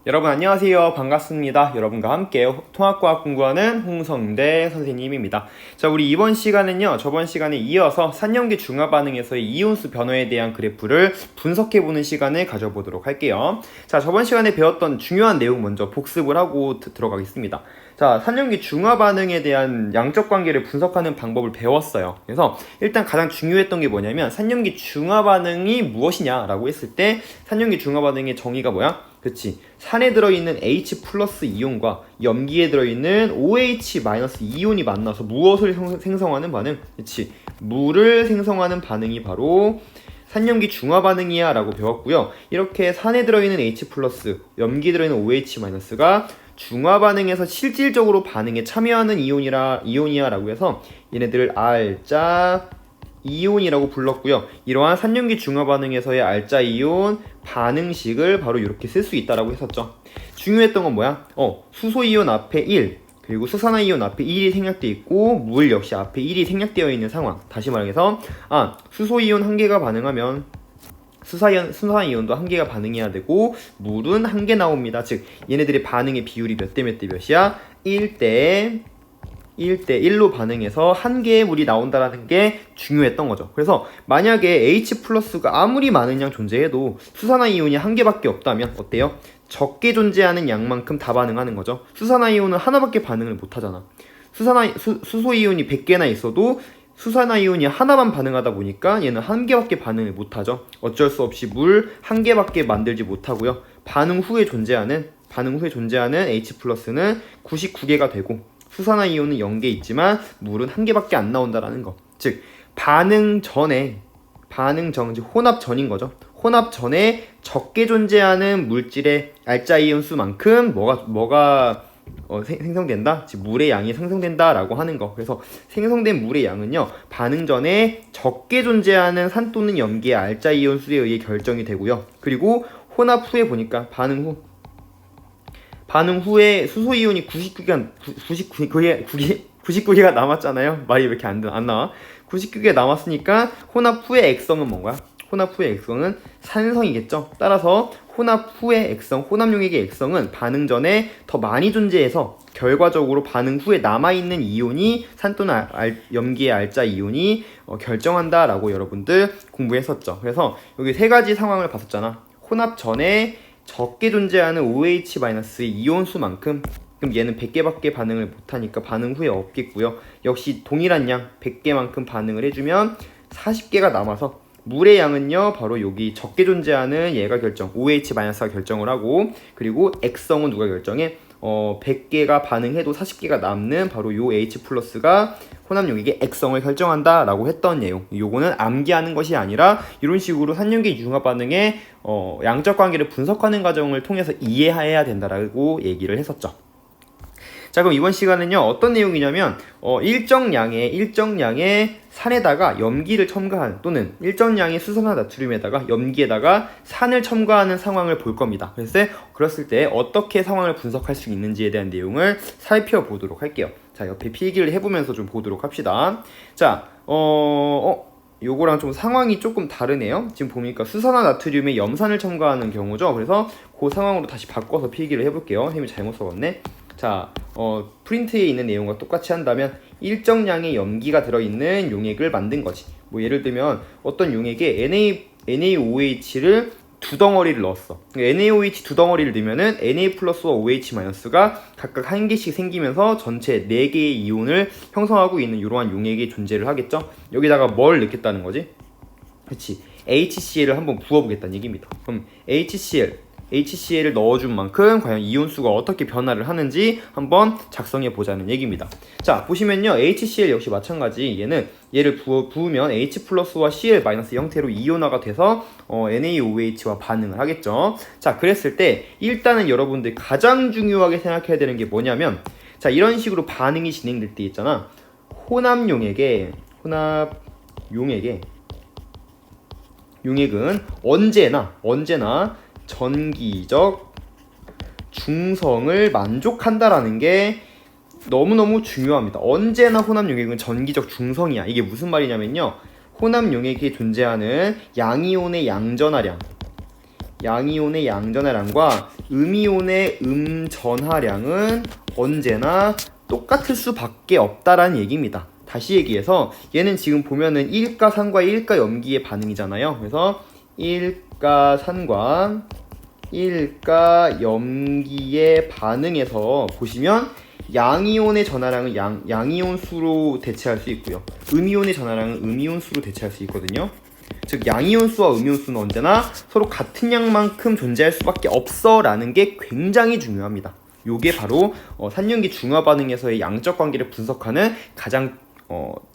여러분 안녕하세요. 반갑습니다. 여러분과 함께 통합과학 공부하는 홍성대 선생님입니다. 자, 우리 이번 시간은요, 저번 시간에 이어서 산염기 중화 반응에서의 이온수 변화에 대한 그래프를 분석해보는 시간을 가져보도록 할게요. 자, 저번 시간에 배웠던 중요한 내용 먼저 복습을 하고 들어가겠습니다. 자, 산염기 중화 반응에 대한 양적 관계를 분석하는 방법을 배웠어요. 그래서 일단 가장 중요했던 게 뭐냐면 산염기 중화 반응이 무엇이냐라고 했을 때 산염기 중화 반응의 정의가 뭐야? 그치, 산에 들어있는 H 플러스 이온과 염기에 들어있는 OH 마이너스 이온이 만나서 무엇을 생성하는 반응? 그치, 물을 생성하는 반응이 바로 산염기 중화 반응이야 라고 배웠고요. 이렇게 산에 들어있는 H 플러스, 염기에 들어있는 OH 마이너스가 중화 반응에서 실질적으로 반응에 참여하는 이온이야 라고 해서 얘네들을 R자 이온이라고 불렀고요. 이러한 산염기 중화 반응에서의 R자 이온 반응식을 바로 이렇게 쓸 수 있다라고 했었죠. 중요했던 건 뭐야? 수소 이온 앞에 1, 그리고 수산화 이온 앞에 1이 생략되어 있고 물 역시 앞에 1이 생략되어 있는 상황. 다시 말해서 수소 이온 한 개가 반응하면 수산화 이온도 한 개가 반응해야 되고 물은 한 개 나옵니다. 즉 얘네들의 반응의 비율이 몇 대 몇 대 몇이야? 1대 1로 반응해서 한 개의 물이 나온다는 게 중요했던 거죠. 그래서 만약에 H 플러스가 아무리 많은 양 존재해도 수산화 이온이 한 개밖에 없다면 어때요? 적게 존재하는 양만큼 다 반응하는 거죠. 수산화 이온은 하나밖에 반응을 못 하잖아. 수소 이온이 100개나 있어도 수산화 이온이 하나만 반응하다 보니까 얘는 한 개밖에 반응을 못 하죠. 어쩔 수 없이 물 한 개밖에 만들지 못하고요. 반응 후에 존재하는 H 플러스는 99개가 되고 수산화 이온은 0개 있지만 물은 한 개밖에 안 나온다라는 거. 즉 반응 전에 혼합 전인 거죠. 혼합 전에 적게 존재하는 물질의 R자 이온 수만큼 뭐가 생성된다? 즉 물의 양이 생성된다라고 하는 거. 그래서 생성된 물의 양은요, 반응 전에 적게 존재하는 산 또는 염기의 R자 이온 수에 의해 결정이 되고요. 그리고 혼합 후에 보니까 반응 후에 수소 이온이 99개가 남았잖아요. 말이 왜 이렇게 안 나와? 99개 남았으니까 혼합 후의 액성은 뭔가요? 혼합 후의 액성은 산성이겠죠. 따라서 혼합 용액의 액성은 반응 전에 더 많이 존재해서 결과적으로 반응 후에 남아있는 이온이 산 또는 염기의 R자 이온이 결정한다라고 여러분들 공부했었죠. 그래서 여기 세 가지 상황을 봤었잖아. 혼합 전에 적게 존재하는 OH- 이온수만큼, 그럼 얘는 100개밖에 반응을 못하니까 반응 후에 없겠고요. 역시 동일한 양 100개만큼 반응을 해주면 40개가 남아서 물의 양은요 바로 여기 적게 존재하는 얘가 OH-가 결정을 하고, 그리고 액성은 누가 결정해? 100개가 반응해도 40개가 남는 바로 요 H 플러스가 혼합 용액의 액성을 결정한다 라고 했던 내용. 요거는 암기하는 것이 아니라 이런 식으로 산염기 융합 반응의 양적 관계를 분석하는 과정을 통해서 이해해야 된다라고 얘기를 했었죠. 자, 그럼 이번 시간은요 어떤 내용이냐면 일정 양의 산에다가 염기를 첨가한, 또는 일정 양의 수산화 나트륨에다가 염기에다가 산을 첨가하는 상황을 볼 겁니다. 그랬을 때 어떻게 상황을 분석할 수 있는지에 대한 내용을 살펴보도록 할게요. 자, 옆에 필기를 해보면서 좀 보도록 합시다. 자, 요거랑 좀 상황이 조금 다르네요. 지금 보니까 수산화 나트륨에 염산을 첨가하는 경우죠. 그래서 그 상황으로 다시 바꿔서 필기를 해볼게요. 선생님이 잘못 써봤네. 자, 프린트에 있는 내용과 똑같이 한다면 일정 양의 염기가 들어있는 용액을 만든 거지. 뭐 예를 들면 어떤 용액에 NaOH를 두 덩어리를 넣었어. NaOH 두 덩어리를 넣으면은 Na 플러스와 OH 마이너스가 각각 한 개씩 생기면서 전체 4개의 이온을 형성하고 있는 이러한 용액이 존재를 하겠죠. 여기다가 뭘 넣겠다는 거지? 그치, HCl을 한번 부어보겠다는 얘기입니다. 그럼 HCl을 넣어준 만큼 과연 이온수가 어떻게 변화를 하는지 한번 작성해 보자는 얘기입니다. 자, 보시면요, HCl 역시 마찬가지. 얘를 부으면 H 플러스와 Cl 마이너스 형태로 이온화가 돼서 NaOH와 반응을 하겠죠. 자, 그랬을 때 일단은 여러분들 가장 중요하게 생각해야 되는 게 뭐냐면, 자, 이런 식으로 반응이 진행될 때 있잖아. 혼합 용액은 언제나 전기적 중성을 만족한다라는 게 너무너무 중요합니다. 언제나 혼합 용액은 전기적 중성이야. 이게 무슨 말이냐면요, 혼합 용액에 존재하는 양이온의 양전하량, 양이온의 양전하량과 음이온의 음전하량은 언제나 똑같을 수밖에 없다라는 얘기입니다. 다시 얘기해서 얘는 지금 보면은 1가산과 1가염기의 반응이잖아요. 그래서 1가산과 1가염기의 반응에서 보시면 양이온의 전하량은 양이온 수로 대체할 수 있고요. 음이온의 전하량은 음이온 수로 대체할 수 있거든요. 즉 양이온 수와 음이온 수는 언제나 서로 같은 양만큼 존재할 수밖에 없어 라는 게 굉장히 중요합니다. 요게 바로 산염기 중화 반응에서의 양적 관계를 분석하는 가장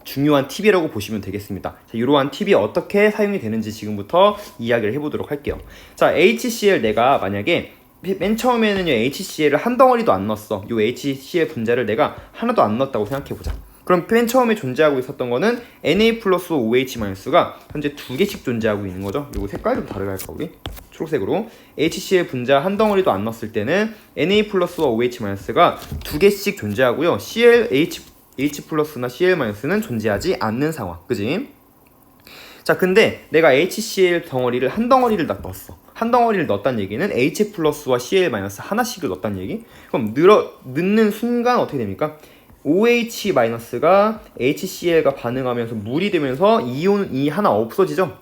중요한 팁이라고 보시면 되겠습니다. 자, 이러한 팁이 어떻게 사용이 되는지 지금부터 이야기를 해보도록 할게요. 자, HCl 내가 만약에 맨 처음에는요 HCl을 한 덩어리도 안 넣었어. 요 HCl 분자를 내가 하나도 안 넣었다고 생각해보자. 그럼 맨 처음에 존재하고 있었던 거는 Na 플러스 OH-가 현재 2개씩 존재하고 있는 거죠. 요거 색깔 좀 다르게 할까 우리? 초록색으로. HCl 분자 한 덩어리도 안 넣었을 때는 Na 플러스와 OH-가 2개씩 존재하고요. H 플러스나 Cl-는 존재하지 않는 상황. 그지? 자, 근데 내가 HCl 덩어리를 한 덩어리를 넣었어. 한 덩어리를 넣었다는 얘기는 H 플러스와 Cl- 하나씩을 넣었다는 얘기? 그럼 넣는 순간 어떻게 됩니까? OH-가 HCl과 반응하면서 물이 되면서 이온이 하나 없어지죠?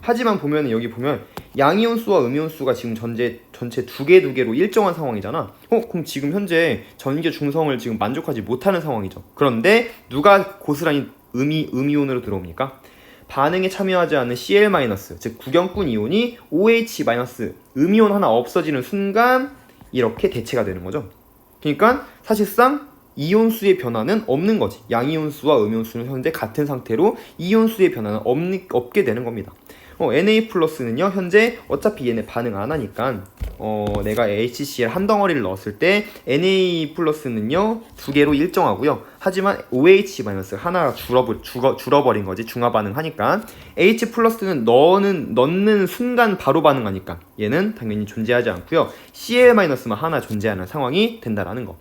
하지만 보면 여기 보면 양이온 수와 음이온 수가 지금 전체 2개로 일정한 상황이잖아. 그럼 지금 현재 전기 중성을 지금 만족하지 못하는 상황이죠. 그런데 누가 고스란히 음이온으로 들어옵니까? 반응에 참여하지 않는 Cl-, 즉 구경꾼 이온이 OH- 음이온 하나 없어지는 순간 이렇게 대체가 되는 거죠. 그러니까 사실상 이온수의 변화는 없는 거지. 양이온수와 음이온수는 현재 같은 상태로 이온수의 변화는 없게 되는 겁니다. Na 플러스는요 현재 어차피 얘네 반응 안 하니까 내가 HCl 한 덩어리를 넣었을 때 Na 플러스는요 2개로 일정하고요. 하지만 OH- 하나가 줄어버린 거지. 중화 반응하니까. H 플러스는 넣는 순간 바로 반응하니까 얘는 당연히 존재하지 않고요. Cl-만 하나 존재하는 상황이 된다라는 거.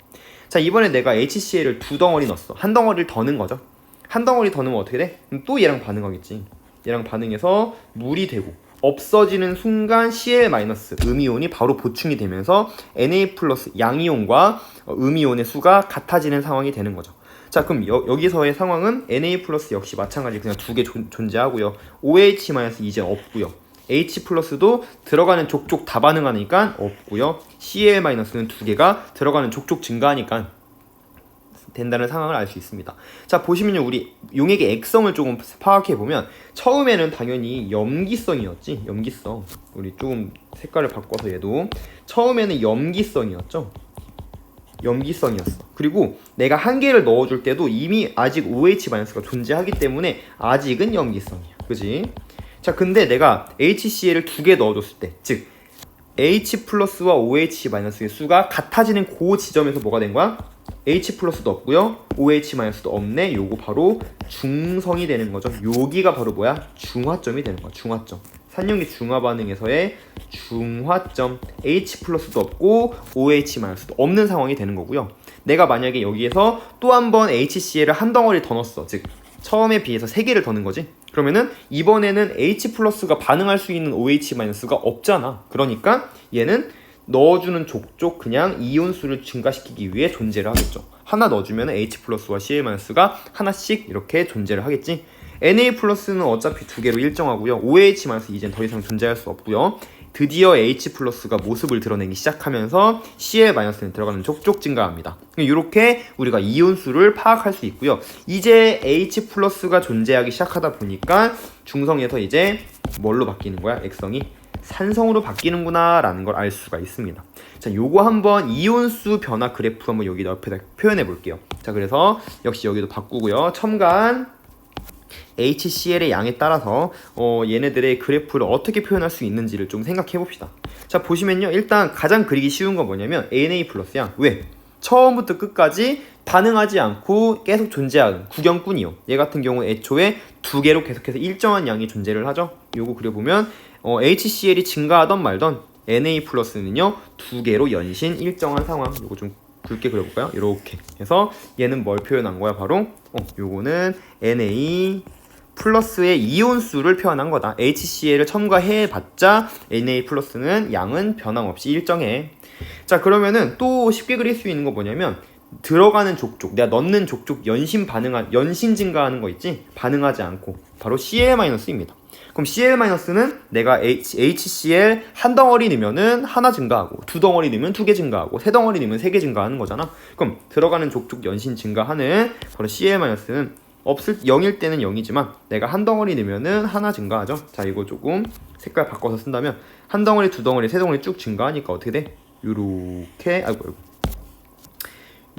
자, 이번에 내가 HCl을 2덩어리 넣었어. 한 덩어리를 더 넣은 거죠. 한 덩어리 더 넣으면 어떻게 돼? 그럼 또 얘랑 반응하겠지. 얘랑 반응해서 물이 되고 없어지는 순간 Cl- 음이온이 바로 보충이 되면서 Na 플러스 양이온과 음이온의 수가 같아지는 상황이 되는 거죠. 자, 그럼 여기서의 상황은 Na 플러스 역시 마찬가지 그냥 2개 존재하고요. OH- 이제 없고요. H 플러스도 들어가는 족족 다 반응하니까 없고요. Cl-는 2개가 들어가는 족족 증가하니까 된다는 상황을 알 수 있습니다. 자, 보시면요 우리 용액의 액성을 조금 파악해보면 처음에는 당연히 염기성이었지. 염기성. 우리 조금 색깔을 바꿔서 얘도 처음에는 염기성이었죠. 염기성이었어. 그리고 내가 한 개를 넣어줄 때도 이미 아직 OH-가 존재하기 때문에 아직은 염기성이야. 그지? 자, 근데 내가 HCl을 2개 넣어줬을 때, 즉 H 플러스와 OH-의 수가 같아지는 그 지점에서 뭐가 된 거야? H 플러스도 없고요, OH-도 없네. 요거 바로 중성이 되는 거죠. 여기가 바로 뭐야? 중화점이 되는 거야. 중화점. 산염기 중화 반응에서의 중화점. H 플러스도 없고 OH-도 없는 상황이 되는 거고요. 내가 만약에 여기에서 또 한 번 HCl을 한 덩어리 더 넣었어. 즉 처음에 비해서 3개를 더 넣은 거지. 그러면은 이번에는 H 플러스가 반응할 수 있는 OH-가 없잖아. 그러니까 얘는 넣어주는 족족 그냥 이온수를 증가시키기 위해 존재를 하겠죠. 하나 넣어주면 H 플러스와 Cl-가 하나씩 이렇게 존재를 하겠지. Na 플러스는 어차피 2개로 일정하고요. OH- 이젠 더 이상 존재할 수 없고요. 드디어 H 플러스가 모습을 드러내기 시작하면서 Cl-는 들어가는 족족 증가합니다. 이렇게 우리가 이온수를 파악할 수 있고요. 이제 H 플러스가 존재하기 시작하다 보니까 중성에서 이제 뭘로 바뀌는 거야? 액성이 산성으로 바뀌는구나 라는 걸 알 수가 있습니다. 자, 요거 한번 이온수 변화 그래프 한번 여기 옆에다 표현해 볼게요. 자, 그래서 역시 여기도 바꾸고요. 첨가한 HCl의 양에 따라서 얘네들의 그래프를 어떻게 표현할 수 있는지를 좀 생각해 봅시다. 자, 보시면요 일단 가장 그리기 쉬운 건 뭐냐면 Na 플러스야. 왜? 처음부터 끝까지 반응하지 않고 계속 존재하는 구경꾼이요. 얘 같은 경우 애초에 2개로 계속해서 일정한 양이 존재를 하죠. 요거 그려보면 HCl이 증가하던 말던 Na 플러스는요 2개로 연신 일정한 상황. 요거 좀 굵게 그려볼까요? 이렇게 해서 얘는 뭘 표현한 거야? 바로 요거는 Na 플러스의 이온수를 표현한 거다. HCl을 첨가해봤자 Na 플러스는 양은 변함없이 일정해. 자, 그러면은 또 쉽게 그릴 수 있는 거 뭐냐면 들어가는 족족, 내가 넣는 족족 연신 증가하는 거 있지? 반응하지 않고 바로 Cl-입니다. 그럼 Cl-는 내가 HCl 한 덩어리 넣으면은 하나 증가하고, 두 덩어리 넣으면 두 개 증가하고, 세 덩어리 넣으면 세 개 증가하는 거잖아. 그럼 들어가는 족족 연신 증가하는 바로 Cl-는 없을 0일 때는 0이지만 내가 한 덩어리 넣으면은 하나 증가하죠. 자, 이거 조금 색깔 바꿔서 쓴다면 한 덩어리, 두 덩어리, 세 덩어리 쭉 증가하니까 어떻게 돼? 요렇게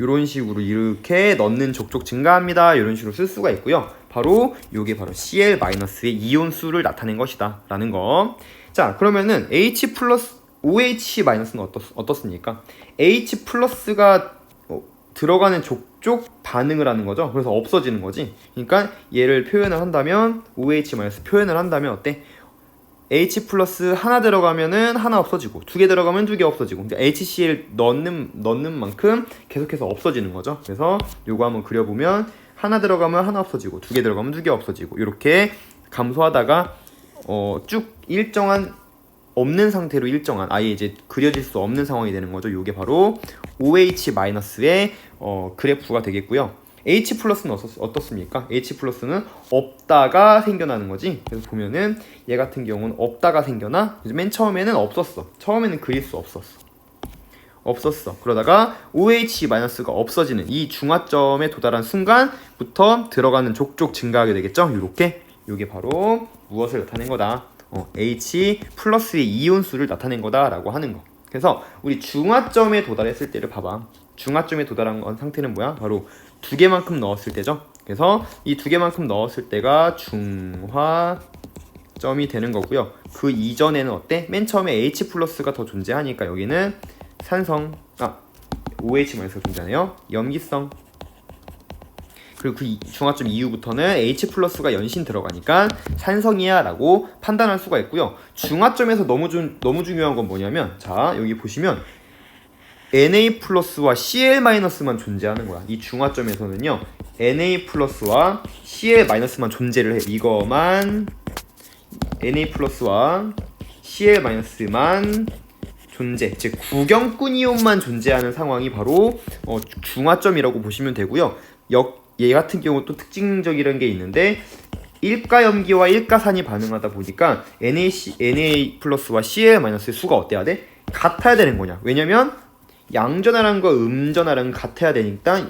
요런 식으로 이렇게 넣는 족족 증가합니다. 이런 식으로 쓸 수가 있고요. 바로 요게 바로 Cl-의 이온수를 나타낸 것이다 라는 거. 자, 그러면은 H 플러스 OH-는 어떻습니까? H 플러스가 들어가는 족족 반응을 하는 거죠. 그래서 없어지는 거지. 그러니까 얘를 표현을 한다면 OH- 표현을 한다면 어때? H 플러스 하나 들어가면은 하나 없어지고, 두 개 들어가면 두 개 없어지고, 그러니까 HCl 넣는 만큼 계속해서 없어지는 거죠. 그래서 요거 한번 그려보면 하나 들어가면 하나 없어지고, 두 개 들어가면 두 개 없어지고, 이렇게 감소하다가 쭉 일정한 없는 상태로 일정한 아예 이제 그려질 수 없는 상황이 되는 거죠. 요게 바로 OH-의 그래프가 되겠고요. H 플러스는 어떻습니까? H 플러스는 없다가 생겨나는 거지. 그래서 보면은 얘 같은 경우는 없다가 생겨나. 맨 처음에는 없었어. 처음에는 그릴 수 없었어. 그러다가 OH-가 없어지는 이 중화점에 도달한 순간부터 들어가는 족족 증가하게 되겠죠. 요게 바로 무엇을 나타낸 거다? H 플러스의 이온수를 나타낸 거다라고 하는 거. 그래서 우리 중화점에 도달했을 때를 봐봐. 중화점에 도달한 상태는 뭐야? 바로 두 개만큼 넣었을 때죠. 그래서 이 두 개만큼 넣었을 때가 중화점이 되는 거고요. 그 이전에는 어때? 맨 처음에 H 플러스가 더 존재하니까 여기는 OH-가 존재하네요. 염기성. 그리고 그 중화점 이후부터는 H 플러스가 연신 들어가니까 산성이야 라고 판단할 수가 있고요. 중화점에서 너무 중요한 건 뭐냐면, 자, 여기 보시면 Na 플러스와 Cl-만 존재하는 거야. 이 중화점에서는요, Na 플러스와 Cl-만 존재를 해. 이거만 Na 플러스와 Cl-만 존재, 즉 구경꾼 이온만 존재하는 상황이 바로 중화점이라고 보시면 되고요. 얘 같은 경우 또 특징적이라는 게 있는데, 일가염기와 일가산이 반응하다 보니까 Na 플러스와 Cl-의 수가 어때야 돼? 같아야 되는 거냐? 왜냐면 양전하랑과 음전하랑 같아야 되니까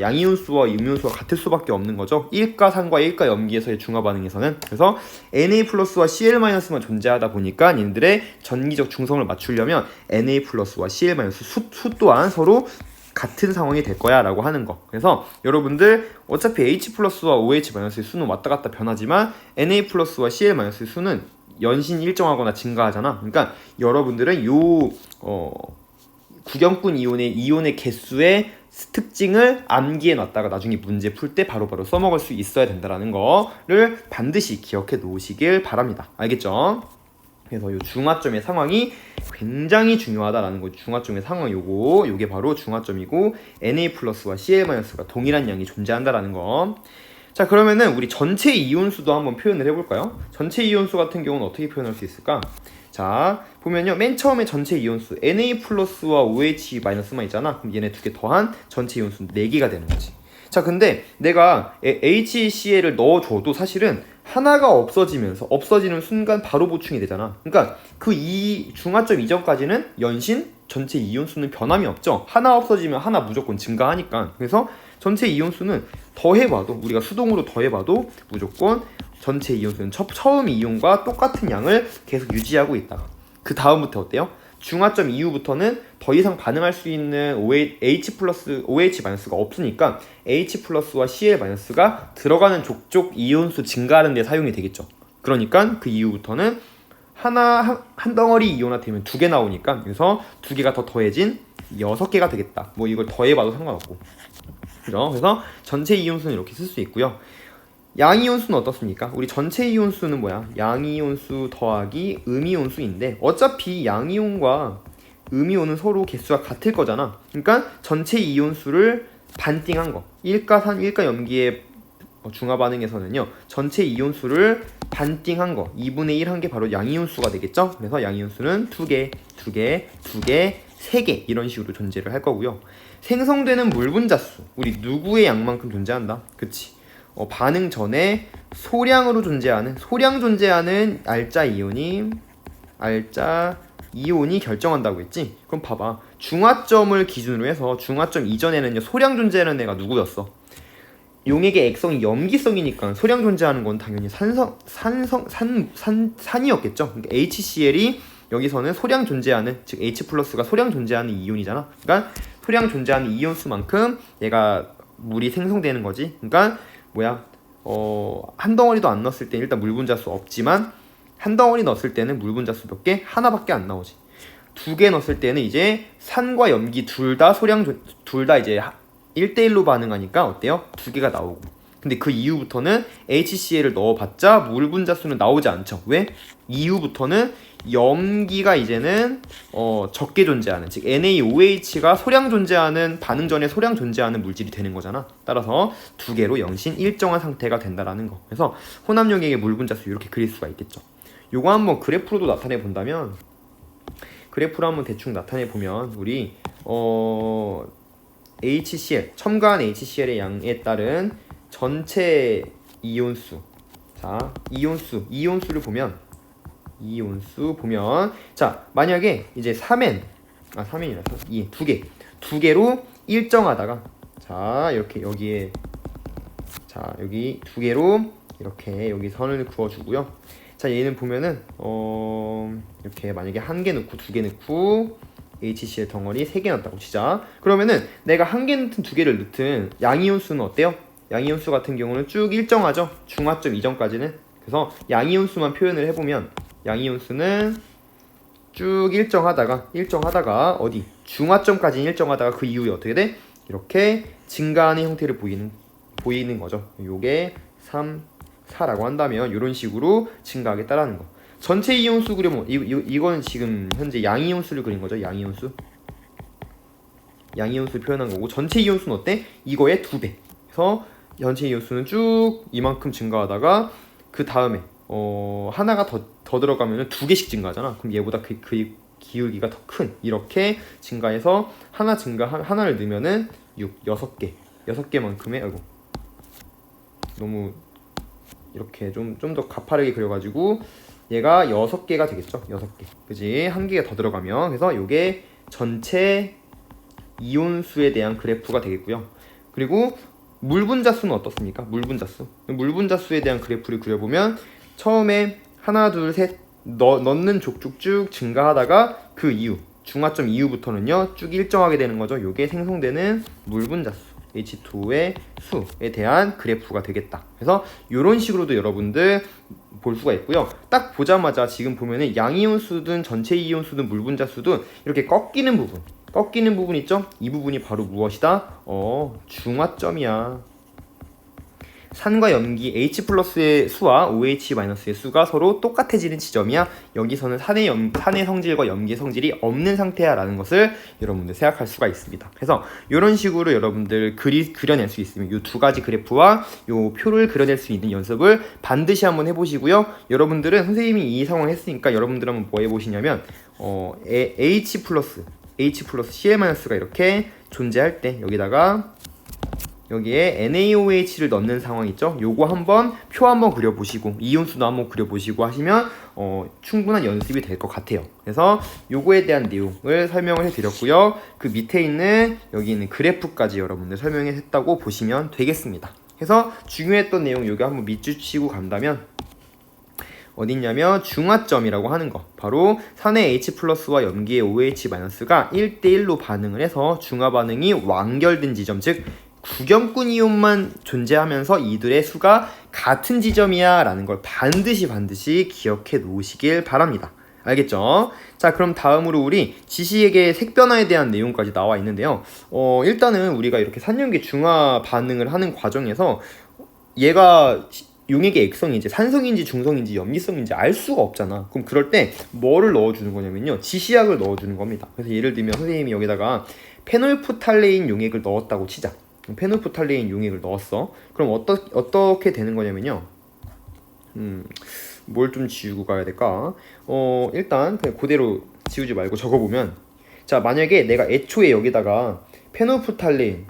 양이온수와 음이온수가 같을 수밖에 없는 거죠. 일가산과 일가염기에서의 중화 반응에서는. 그래서 Na 플러스와 Cl-만 존재하다 보니까 얘네들의 전기적 중성을 맞추려면 Na 플러스와 Cl- 수 또한 서로 같은 상황이 될 거야 라고 하는 거. 그래서 여러분들 어차피 H 플러스와 OH-의 수는 왔다 갔다 변하지만 Na 플러스와 Cl-의 수는 연신 일정하거나 증가하잖아. 그러니까 여러분들은 구경꾼 이온의 개수의 특징을 암기해 놨다가 나중에 문제 풀 때 바로바로 써먹을 수 있어야 된다는 거를 반드시 기억해 놓으시길 바랍니다. 알겠죠? 그래서 이 중화점의 상황이 굉장히 중요하다라는 거죠. 중화점의 상황 요게 바로 중화점이고, Na 플러스와 Cl-가 동일한 양이 존재한다라는 거. 자, 그러면은 우리 전체 이온수도 한번 표현을 해볼까요? 전체 이온수 같은 경우는 어떻게 표현할 수 있을까? 자, 보면요, 맨 처음에 전체 이온수 Na 플러스와 OH-만 있잖아. 그럼 얘네 두 개 더한 전체 이온수 4개가 되는 거지. 자, 근데 내가 HCl을 넣어줘도 사실은 하나가 없어지는 순간 바로 보충이 되잖아. 그러니까 그 중화점 이전까지는 연신 전체 이온수는 변함이 없죠. 하나 없어지면 하나 무조건 증가하니까. 그래서 전체 이온수는 더해봐도, 우리가 수동으로 더해봐도 무조건 전체 이온수는 처음 이온과 똑같은 양을 계속 유지하고 있다가 그 다음부터 어때요? 중화점 이후부터는 더 이상 반응할 수 있는 OH-가 없으니까 H 플러스와 Cl-가 들어가는 족족 이온수 증가하는 데 사용이 되겠죠. 그러니까 그 이후부터는 한 덩어리 이온화되면 2개 나오니까, 그래서 2개가 더 더해진 6개가 되겠다. 뭐 이걸 더해봐도 상관없고. 그죠? 그래서 전체 이온수는 이렇게 쓸 수 있고요. 양이온수는 어떻습니까? 우리 전체 이온수는 뭐야? 양이온수 더하기 음이온수인데, 어차피 양이온과 음이온은 서로 개수가 같을 거잖아. 그러니까 전체 이온수를 반띵한 거, 일가산, 일가염기의 중화 반응에서는요 전체 이온수를 반띵한 거 2분의 1 한 게 바로 양이온수가 되겠죠. 그래서 양이온수는 2개, 2개, 2개, 3개 이런 식으로 존재를 할 거고요. 생성되는 물 분자수 우리 누구의 양만큼 존재한다. 그치? 반응 전에 소량 존재하는 알짜 이온이 결정한다고 했지? 그럼 봐봐. 중화점을 기준으로 해서 중화점 이전에는요 소량 존재하는 애가 누구였어? 용액의 액성이 염기성이니까 소량 존재하는 건 당연히 산이었겠죠. 그러니까 HCl이 여기서는 소량 존재하는, 즉 H+가 소량 존재하는 이온이잖아. 그러니까 소량 존재하는 이온수만큼 얘가 물이 생성되는 거지. 그러니까 한 덩어리도 안 넣었을 때 일단 물 분자수 없지만 한 덩어리 넣었을 때는 물 분자수 몇 개? 하나밖에 안 나오지. 2개 넣었을 때는 이제 산과 염기 둘 다 이제 1대1로 반응하니까 어때요? 2개가 나오고. 근데 그 이후부터는 HCl을 넣어봤자 물 분자수는 나오지 않죠. 왜? 이후부터는 염기가 이제는 적게 존재하는, 즉 NaOH가 소량 존재하는, 반응 전에 소량 존재하는 물질이 되는 거잖아. 따라서 2개로 연신 일정한 상태가 된다라는 거. 그래서 혼합용액의 물 분자수 이렇게 그릴 수가 있겠죠. 요거 한번 그래프로도 나타내 본다면, 그래프로 한번 대충 나타내 보면 우리 HCl, 첨가한 HCl의 양에 따른 전체 이온수. 자, 이온수를 보면 자, 만약에 이제 3N이라서 두 개로 일정하다가, 자, 이렇게 여기에, 자, 여기 2개로 이렇게 여기 선을 그어 주고요. 자, 얘는 보면은 이렇게 만약에 1개 넣고 2개 넣고 HCl 덩어리 3개 넣었다고 치자. 그러면은 내가 1개 넣든 2개를 넣든 양이온수는 어때요? 양이온수 같은 경우는 쭉 일정하죠. 중화점 이전까지는. 그래서 양이온수만 표현을 해보면 양이온수는 쭉 일정하다가 어디? 중화점까지 일정하다가 그 이후에 어떻게 돼? 이렇게 증가하는 형태를 보이는 거죠. 요게 3, 4라고 한다면 이런 식으로 증가하겠다라는 거. 전체 이온수 그리면 이거는 지금 현재 양이온수를 그린 거죠. 양이온수 표현한 거고, 전체 이온수는 어때? 이거의 2배. 그래서 전체 이온수는 쭉 이만큼 증가하다가 그 다음에 하나가 더 들어가면 2개씩 증가하잖아. 그럼 얘보다 그 기울기가 더 큰, 이렇게 증가해서 하나를 넣으면은 6개만큼의, 아이고 너무 이렇게 좀 더 가파르게 그려가지고 얘가 6개가 되겠죠. 6개. 그지? 1개가 더 들어가면. 그래서 요게 전체 이온수에 대한 그래프가 되겠고요. 그리고 물 분자수는 어떻습니까? 물 분자수에 대한 그래프를 그려보면 처음에 하나, 둘, 셋 넣는 족쭉 증가하다가 그 이후 중화점 이후부터는요 쭉 일정하게 되는 거죠. 요게 생성되는 물 분자수 H2의 수에 대한 그래프가 되겠다. 그래서 이런 식으로도 여러분들 볼 수가 있고요. 딱 보자마자 지금 보면은 양이온수든 전체 이온수든 물 분자수든 이렇게 꺾이는 부분 있죠? 이 부분이 바로 무엇이다? 중화점이야. 산과 염기 H+의 수와 OH-의 수가 서로 똑같아지는 지점이야. 여기서는 산의 성질과 염기의 성질이 없는 상태야 라는 것을 여러분들 생각할 수가 있습니다. 그래서 이런 식으로 여러분들 그려낼 수 있으면 이 2가지 그래프와 이 표를 그려낼 수 있는 연습을 반드시 한번 해보시고요. 여러분들은 선생님이 이 상황 했으니까 여러분들 한번 뭐 해보시냐면 H+, Cl-가 이렇게 존재할 때 여기에 NaOH를 넣는 상황 있죠? 요거 표 한번 그려보시고 이온수도 한번 그려보시고 하시면 충분한 연습이 될 것 같아요. 그래서 요거에 대한 내용을 설명을 해드렸고요. 그 밑에 있는 여기 있는 그래프까지 여러분들 설명했다고 보시면 되겠습니다. 그래서 중요했던 내용 요거 한번 밑줄 간다면 어딨냐면 중화점이라고 하는 거, 바로 산의 H+와 염기의 OH-가 1대1로 반응을 해서 중화 반응이 완결된 지점, 즉 구경꾼 이온만 존재하면서 이들의 수가 같은 지점이야 라는 걸 반드시 기억해 놓으시길 바랍니다. 알겠죠? 자, 그럼 다음으로 우리 지시액의 색변화에 대한 내용까지 나와 있는데요. 일단은 우리가 이렇게 산염기 중화 반응을 하는 과정에서 얘가 용액의 액성이 이제 산성인지 중성인지 염기성인지 알 수가 없잖아. 그럼 그럴 때 뭐를 넣어주는 거냐면요, 지시약을 넣어주는 겁니다. 그래서 예를 들면 선생님이 여기다가 페놀프탈레인 용액을 넣었다고 치자. 페노프탈레인 용액을 넣었어. 그럼 어떻게 되는 거냐면요. 뭘 좀 지우고 가야 될까? 일단 그냥 그대로 지우지 말고 적어보면, 자, 만약에 내가 애초에 여기다가 페놀프탈레인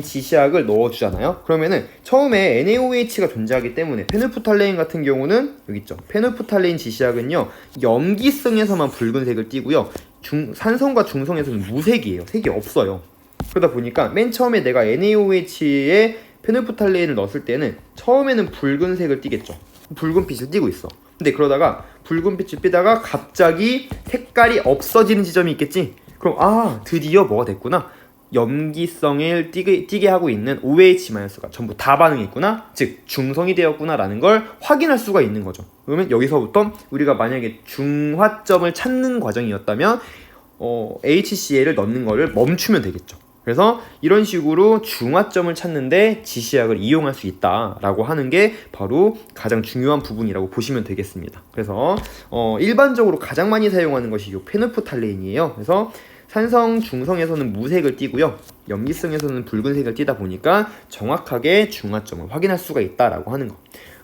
지시약을 넣어주잖아요. 그러면은 처음에 NaOH가 존재하기 때문에 페놀프탈레인 같은 경우는 여기 있죠. 페놀프탈레인 지시약은요, 염기성에서만 붉은색을 띠고요, 산성과 중성에서는 무색이에요. 색이 없어요. 그러다 보니까 맨 처음에 내가 NaOH에 페놀프탈레인을 넣었을 때는 처음에는 붉은색을 띠겠죠. 붉은빛을 띠고 있어. 근데 그러다가 붉은빛을 띠다가 갑자기 색깔이 없어지는 지점이 있겠지. 그럼 드디어 뭐가 됐구나. 염기성을 띠게 하고 있는 OH-가 전부 다 반응했구나, 즉 중성이 되었구나 라는 걸 확인할 수가 있는 거죠. 그러면 여기서부터 우리가 만약에 중화점을 찾는 과정이었다면 HCl을 넣는 거를 멈추면 되겠죠. 그래서 이런 식으로 중화점을 찾는데 지시약을 이용할 수 있다라고 하는 게 바로 가장 중요한 부분이라고 보시면 되겠습니다. 그래서 일반적으로 가장 많이 사용하는 것이 이 페놀프탈레인이에요. 그래서 산성, 중성에서는 무색을 띠고요, 염기성에서는 붉은색을 띠다 보니까 정확하게 중화점을 확인할 수가 있다라고 하는 거.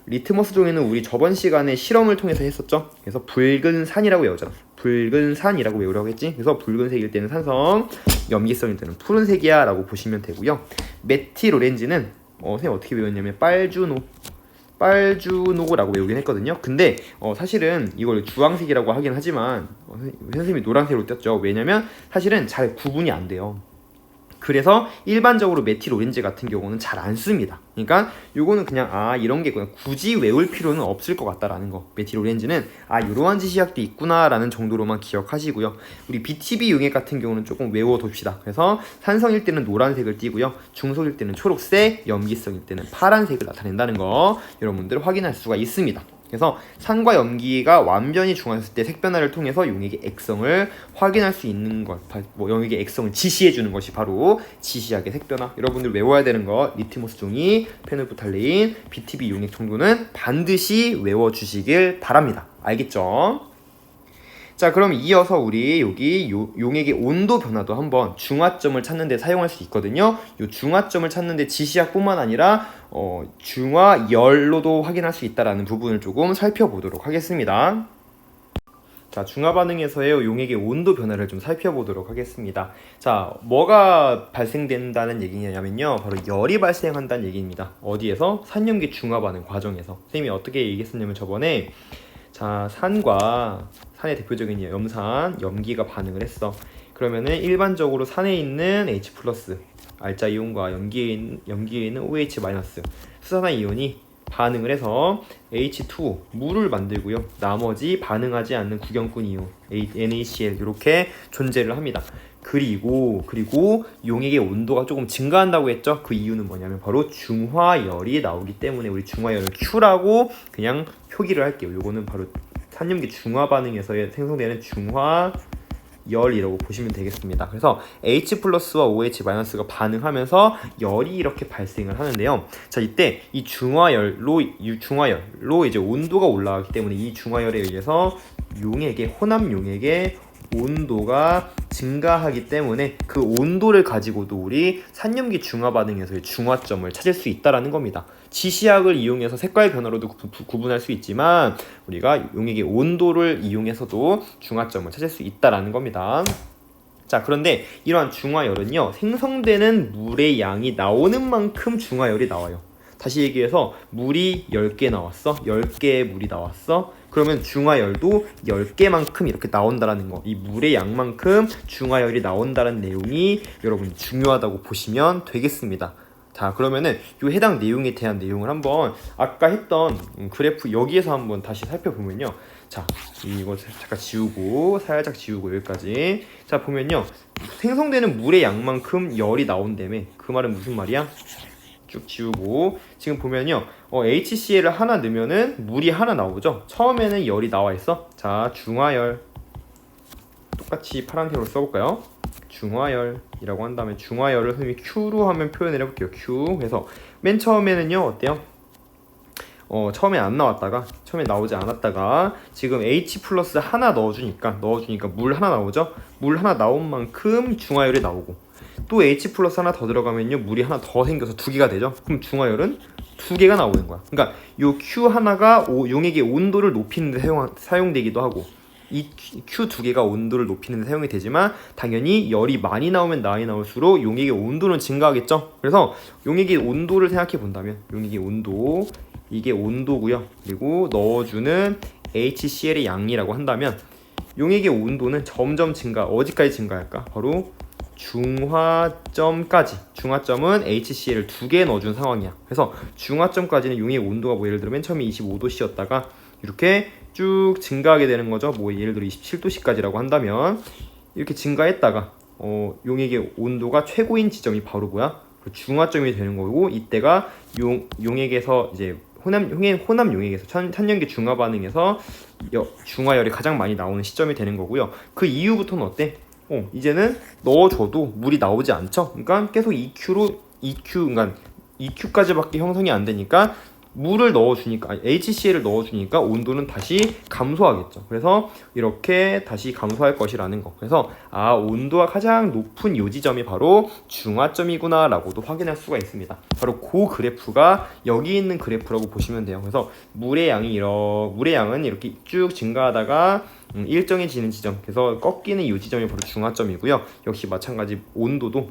리트머스 종이는 우리 저번 시간에 실험을 통해서 했었죠. 그래서 붉은 산이라고 외우잖아. 붉은 산이라고 외우라고 했지. 그래서 붉은색일 때는 산성, 염기성일 때는 푸른색이야 라고 보시면 되고요. 메틸 오렌지는 선생님 어떻게 외웠냐면 빨주노라고 외우긴 했거든요. 근데 사실은 이걸 주황색이라고 하긴 하지만 선생님이 노란색으로 떴죠. 왜냐면 사실은 잘 구분이 안 돼요. 그래서 일반적으로 메틸 오렌지 같은 경우는 잘 안 씁니다. 그러니까 요거는 그냥 이런 게 굳이 외울 필요는 없을 것 같다라는 거. 메틸 오렌지는 이러한 지시약도 있구나 라는 정도로만 기억하시고요. 우리 BTB 용액 같은 경우는 조금 외워둡시다. 그래서 산성일 때는 노란색을 띠고요, 중성일 때는 초록색, 염기성일 때는 파란색을 나타낸다는 거 여러분들 확인할 수가 있습니다. 그래서 산과 염기가 완전히 중화했을 때 색변화를 통해서 용액의 액성을 확인할 수 있는 것, 용액의 액성을 지시해주는 것이 바로 지시약의 색변화. 여러분들 외워야 되는 거, 리트머스 종이, 페놀프탈레인, BTB 용액 정도는 반드시 외워주시길 바랍니다. 알겠죠? 자, 그럼 이어서 우리 여기 용액의 온도 변화도 한번 중화점을 찾는 데 사용할 수 있거든요. 이 중화점을 찾는 데 지시약뿐만 아니라 중화열로도 확인할 수 있다는 부분을 조금 살펴보도록 하겠습니다. 자, 중화 반응에서의 용액의 온도 변화를 좀 살펴보도록 하겠습니다. 자, 뭐가 발생된다는 얘기냐면요, 바로 열이 발생한다는 얘기입니다. 어디에서? 산염기 중화 반응 과정에서. 선생님이 어떻게 얘기했었냐면 저번에, 자, 산의 대표적인 염산, 염기가 반응을 했어. 그러면은 일반적으로 산에 있는 H+, 알자 이온과 염기에 있는 OH-, 수산화 이온이 반응을 해서 H2, 물을 만들고요. 나머지 반응하지 않는 구경꾼 이온, NaCl 이렇게 존재를 합니다. 그리고 용액의 온도가 조금 증가한다고 했죠. 그 이유는 뭐냐면 바로 중화열이 나오기 때문에 우리 중화열을 Q라고 그냥 표기를 할게요. 요거는 바로 산염기 중화 반응에서 생성되는 중화열이라고 보시면 되겠습니다. 그래서 H+와 OH-가 반응하면서 열이 이렇게 발생을 하는데요. 자, 이때 이 중화열로 이제 온도가 올라가기 때문에 이 중화열에 의해서 혼합 용액의 온도가 증가하기 때문에 그 온도를 가지고도 우리 산염기 중화 반응에서의 중화점을 찾을 수 있다라는 겁니다. 지시약을 이용해서 색깔 변화로도 구분할 수 있지만 우리가 용액의 온도를 이용해서도 중화점을 찾을 수 있다라는 겁니다. 자, 그런데 이러한 중화열은요, 생성되는 물의 양이 나오는 만큼 중화열이 나와요. 다시 얘기해서 물이 10개 나왔어. 10개의 물이 나왔어. 그러면 중화열도 10개만큼 이렇게 나온다라는 거. 이 물의 양만큼 중화열이 나온다는 내용이 여러분 중요하다고 보시면 되겠습니다. 자, 그러면은 이 해당 내용에 대한 내용을 한번 아까 했던 그래프 여기에서 한번 다시 살펴보면요. 자, 이거 살짝 지우고 여기까지. 자, 보면요, 생성되는 물의 양만큼 열이 나온다며. 그 말은 무슨 말이야? 쭉 지우고 지금 보면요, HCl을 하나 넣으면은 물이 하나 나오죠. 처음에는 열이 나와 있어. 자, 중화열 똑같이 파란색으로 써볼까요? 중화열이라고 한 다음에 중화열을 선생님이 Q로 하면 표현을 해볼게요. Q. 그래서 맨 처음에는요, 어때요? 처음에 안 나왔다가 처음에 나오지 않았다가 지금 H 플러스 하나 넣어주니까 물 하나 나오죠. 물 하나 나온 만큼 중화열이 나오고 또 H 플러스 하나 더 들어가면요 물이 하나 더 생겨서 두 개가 되죠. 그럼 중화열은 두 개가 나오는 거야. 그러니까 요 Q 하나가 용액의 온도를 높이는 데 사용되기도 하고 이 Q 두 개가 온도를 높이는 데 사용이 되지만 당연히 열이 많이 나오면 많이 나올수록 용액의 온도는 증가하겠죠. 그래서 용액의 온도를 생각해 본다면 용액의 온도 이게 온도고요. 그리고 넣어주는 HCl의 양이라고 한다면 용액의 온도는 점점 어디까지 증가할까? 바로 중화점은 HCl을 두 개 넣어준 상황이야. 그래서 중화점까지는 용액 온도가 예를 들어 맨 처음에 25도씨였다가 이렇게 쭉 증가하게 되는 거죠. 예를 들어 27도씨까지라고 한다면 이렇게 증가했다가 용액의 온도가 최고인 지점이 바로 중화점이 되는 거고 이때가 용액에서 이제 혼합 용액에서 천연기 중화 반응에서 중화열이 가장 많이 나오는 시점이 되는 거고요. 그 이후부터는 어때? 이제는 넣어줘도 물이 나오지 않죠. 그러니까 계속 그러니까 EQ까지밖에 형성이 안 되니까 물을 넣어주니까 HCl을 넣어주니까 온도는 다시 감소하겠죠. 그래서 이렇게 다시 감소할 것이라는 거. 그래서 온도가 가장 높은 요 지점이 바로 중화점이구나 라고도 확인할 수가 있습니다. 바로 그 그래프가 여기 있는 그래프라고 보시면 돼요. 그래서 물의 양은 이렇게 쭉 증가하다가 일정해지는 지점, 그래서 꺾이는 이 지점이 바로 중화점이고요. 역시 마찬가지 온도도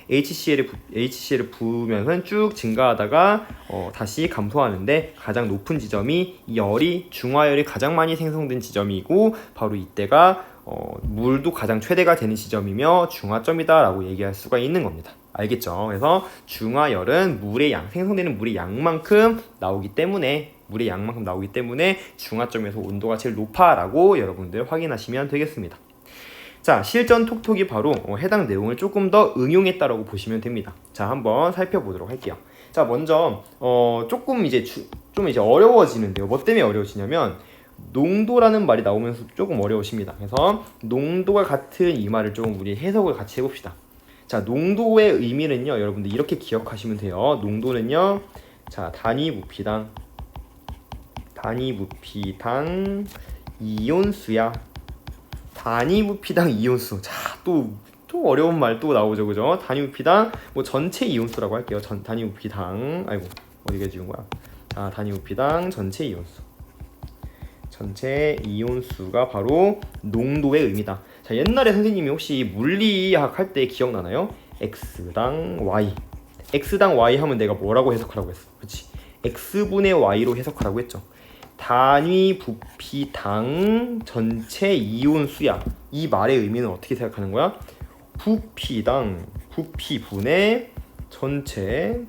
HCl을 부으면서 쭉 증가하다가 다시 감소하는데 가장 높은 지점이 중화열이 가장 많이 생성된 지점이고 바로 이때가 물도 가장 최대가 되는 지점이며 중화점이다 라고 얘기할 수가 있는 겁니다. 알겠죠? 그래서 중화열은 생성되는 물의 양만큼 나오기 때문에 중화점에서 온도가 제일 높아 라고 여러분들 확인하시면 되겠습니다. 자, 실전 톡톡이 바로 해당 내용을 조금 더 응용했다라고 보시면 됩니다. 자, 한번 살펴보도록 할게요. 자, 먼저 조금 이제 어려워지는데요. 뭐 때문에 어려워지냐면 농도라는 말이 나오면서 조금 어려우십니다. 그래서 농도가 같은 이 말을 조금 우리 해석을 같이 해봅시다. 자, 농도의 의미는요, 여러분들 이렇게 기억하시면 돼요. 농도는요, 자, 단위 부피당 이온수야. 단위 부피당 이온수. 자, 또 어려운 말 또 나오죠, 그죠? 단위 부피당 전체 이온수라고 할게요. 단위 부피당 어디가 지운 거야? 자, 단위 부피당 전체 이온수. 전체 이온수가 바로 농도의 의미다. 자, 옛날에 선생님이 혹시 물리학 할 때 기억나나요? x당 y. x당 y 하면 내가 뭐라고 해석하라고 했어? 그렇지? x분의 y로 해석하라고 했죠. 단위 부피당 전체 이온수야. 이 말의 의미는 어떻게 생각하는 거야? 부피분의 전체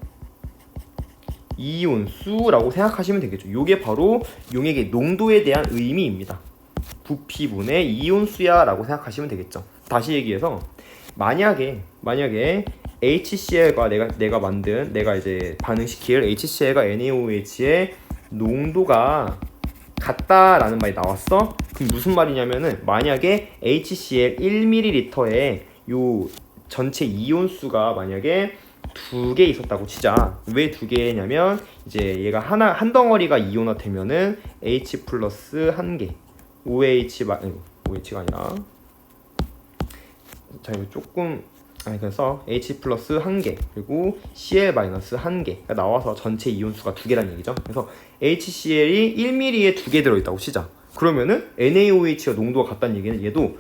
이온수라고 생각하시면 되겠죠. 이게 바로 용액의 농도에 대한 의미입니다. 부피분의 이온수야 라고 생각하시면 되겠죠. 다시 얘기해서 만약에 HCl과 내가 이제 반응시킬 HCl과 NaOH의 농도가 같다라는 말이 나왔어? 그럼 무슨 말이냐면은 만약에 HCl 1ml에 요 전체 이온수가 만약에 2개 있었다고 치자. 왜 2개냐면 이제 얘가 한 덩어리가 이온화 되면은 H 플러스 1개 OH가 아니라 자 이거 조금 그래서 H 플러스 1개 그리고 Cl 마이너스 1개가 나와서 전체 이온수가 2개라는 얘기죠. 그래서 HCl이 1ml에 2개 들어있다고 치자. 그러면은 NaOH와 농도가 같다는 얘기는 얘도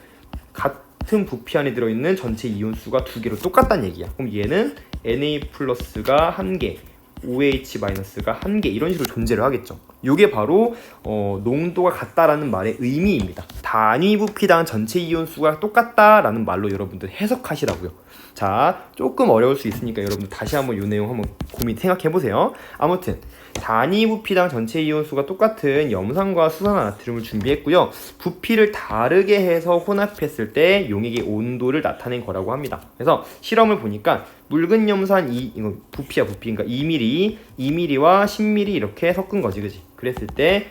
같은 부피 안에 들어있는 전체 이온수가 2개로 똑같다는 얘기야. 그럼 얘는 Na 플러스가 1개 OH 마이너스가 1개 이런 식으로 존재를 하겠죠. 이게 바로 농도가 같다라는 말의 의미입니다. 단위 부피당 전체 이온수가 똑같다라는 말로 여러분들 해석하시라고요. 자, 조금 어려울 수 있으니까 여러분들 다시 한번 이 내용 한번 생각해보세요. 아무튼 단위 부피당 전체 이온수가 똑같은 염산과 수산화 나트륨을 준비했고요. 부피를 다르게 해서 혼합했을 때 용액의 온도를 나타낸 거라고 합니다. 그래서 실험을 보니까 묽은 염산 이거 부피야 부피 그러니까 2ml와 10ml 이렇게 섞은 거지, 그지? 그랬을 때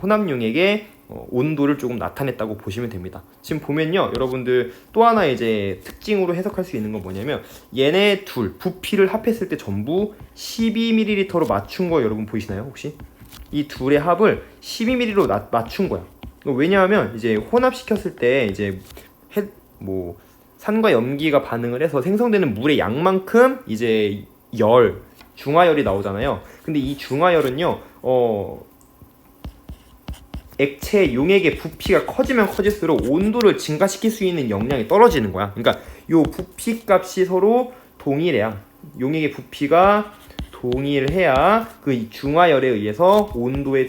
혼합 용액의 온도를 조금 나타냈다고 보시면 됩니다. 지금 보면요, 여러분들 또 하나 이제 특징으로 해석할 수 있는 건 뭐냐면 얘네 둘 부피를 합했을 때 전부 12ml로 맞춘 거 여러분 보이시나요? 혹시 이 둘의 합을 12ml로 맞춘 거야. 왜냐하면 이제 혼합시켰을 때 이제 산과 염기가 반응을 해서 생성되는 물의 양만큼 이제 중화열이 나오잖아요. 근데 이 중화열은요, 액체 용액의 부피가 커지면 커질수록 온도를 증가시킬 수 있는 역량이 떨어지는 거야. 그러니까 요 부피 값이 서로 동일해야, 용액의 부피가 동일해야 그 중화열에 의해서 온도의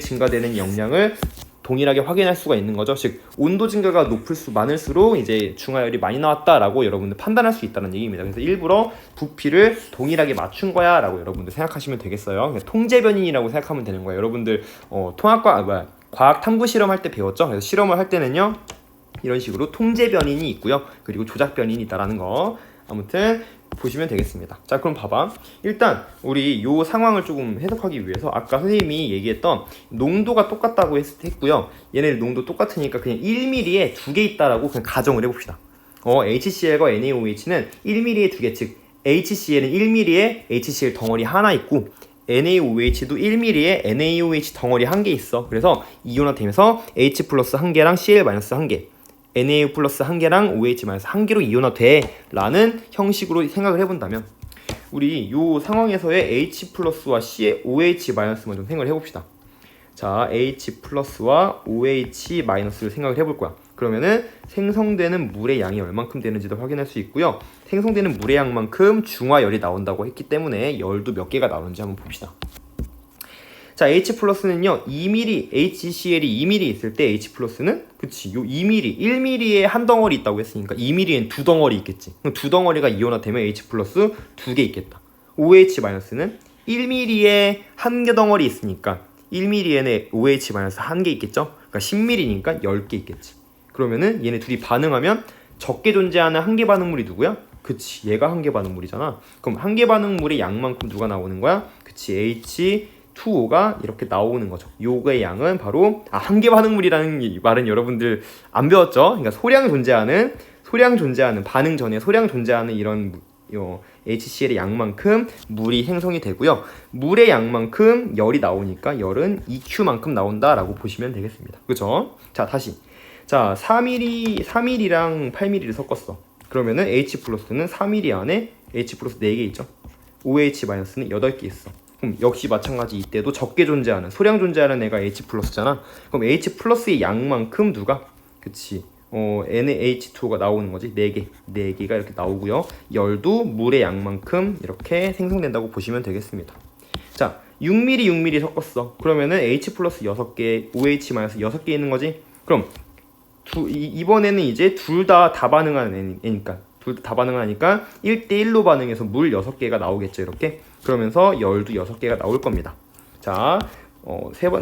증가되는 역량을 동일하게 확인할 수가 있는 거죠. 즉 온도 증가가 많을수록 이제 중화열이 많이 나왔다라고 여러분들 판단할 수 있다는 얘기입니다. 그래서 일부러 부피를 동일하게 맞춘 거야 라고 여러분들 생각하시면 되겠어요. 통제 변인이라고 생각하면 되는 거예요. 여러분들 과학 탐구 실험할 때 배웠죠. 그래서 실험을 할 때는요, 이런 식으로 통제 변인이 있고요, 그리고 조작 변인이 있다라는 거 아무튼 보시면 되겠습니다. 자, 그럼 봐봐. 일단 우리 요 상황을 조금 해석하기 위해서 아까 선생님이 얘기했던 농도가 똑같다고 했고요. 얘네들 농도 똑같으니까 그냥 1mm에 두 개 있다라고 그냥 가정을 해봅시다. HCl과 NaOH는 1mm에 두 개, 즉 HCl은 1mm에 HCl 덩어리 하나 있고 NaOH도 1mm에 NaOH 덩어리 한 개 있어. 그래서 이온화되면서 H 플러스 한 개랑 Cl 마이너스 한 개, NaO 플러스 한 개랑 OH 마이너스 한 개로 이온화돼 라는 형식으로 생각을 해본다면, 우리 이 상황에서의 H 플러스와 OH 마이너스만 좀 생각을 해봅시다. 자, H 플러스와 OH 마이너스를 생각을 해볼 거야. 그러면은 생성되는 물의 양이 얼만큼 되는지도 확인할 수 있고요, 생성되는 물의 양만큼 중화열이 나온다고 했기 때문에 열도 몇 개가 나오는지 한번 봅시다. 자, H 플러스는요, 2mm, HCl이 2mm 있을 때 H 플러스는, 그치, 요 2mm, 1mm에 한 덩어리 있다고 했으니까 2mm엔 두 덩어리 있겠지. 그럼 두 덩어리가 이온화되면 H 플러스 두 개 있겠다. OH 마이너스는 1mm에 한 개 덩어리 있으니까 1mm에는 OH 마이너스 한 개 있겠죠. 그러니까 10mm니까 10개 있겠지. 그러면은 얘네 둘이 반응하면 적게 존재하는 한계 반응물이 누구야? 그치, 얘가 한계 반응물이잖아. 그럼 한계 반응물의 양만큼 누가 나오는 거야? 그치, H2O가 이렇게 나오는 거죠. 요거의 양은 바로 한계 반응물이라는 말은 여러분들 안 배웠죠? 그러니까 소량 존재하는 반응 전에 소량 존재하는 이런 HCl의 양만큼 물이 생성이 되고요. 물의 양만큼 열이 나오니까 열은 EQ만큼 나온다라고 보시면 되겠습니다. 그렇죠? 자, 다시. 자, 3mm랑 8mm를 섞었어. 그러면은 H 플러스는 3mm 안에 H 플러스 4개 있죠. OH 마이너스는 8개 있어. 그럼 역시 마찬가지 이때도 적게 존재하는, 소량 존재하는 애가 H 플러스잖아. 그럼 H 플러스의 양만큼 누가? 그치, NH2O가 나오는 거지. 4개가 이렇게 나오고요. 열도 물의 양만큼 이렇게 생성된다고 보시면 되겠습니다. 자, 6mm 섞었어. 그러면은 H 플러스 6개, OH 마이너스 6개 있는 거지. 그럼 이번에는 이제 둘 다 반응하는 애니까, 둘 다 반응하니까 1대1로 반응해서 물 6개가 나오겠죠. 이렇게. 그러면서 열도 6개가 나올 겁니다. 자,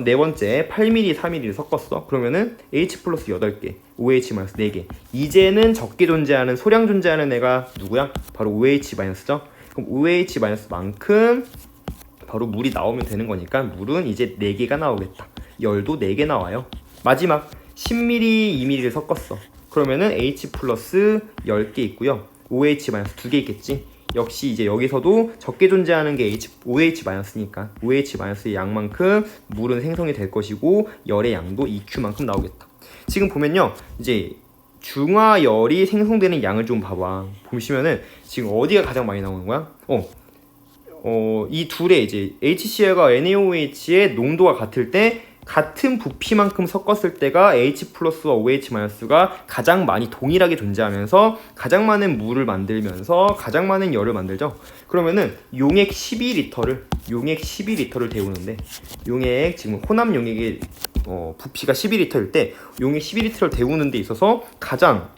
네 번째 8mm, 3mm를 섞었어. 그러면은 H 플러스 8개, OH 마이너스 4개. 이제는 적게 존재하는, 소량 존재하는 애가 누구야? 바로 OH 마이너스죠. 그럼 OH 마이너스만큼 바로 물이 나오면 되는 거니까 물은 이제 4개가 나오겠다. 열도 4개 나와요. 마지막 10mm, 2mm를 섞었어. 그러면은 H 플러스 10개 있고요. OH 마이너스 2개 있겠지. 역시 이제 여기서도 적게 존재하는 게 OH 마이너스니까 OH 마이너스의 양만큼 물은 생성이 될 것이고 열의 양도 EQ만큼 나오겠다. 지금 보면요, 이제 중화열이 생성되는 양을 좀 봐봐. 보시면은 지금 어디가 가장 많이 나오는 거야? 이 둘의 이제 HCl과 NaOH의 농도가 같을 때 같은 부피만큼 섞었을 때가 H 플러스와 OH 마이너스가 가장 많이 동일하게 존재하면서 가장 많은 물을 만들면서 가장 많은 열을 만들죠. 그러면은 용액 12리터를 데우는데, 용액 지금 혼합 용액의 부피가 12리터일 때 용액 12리터를 데우는 데 있어서 가장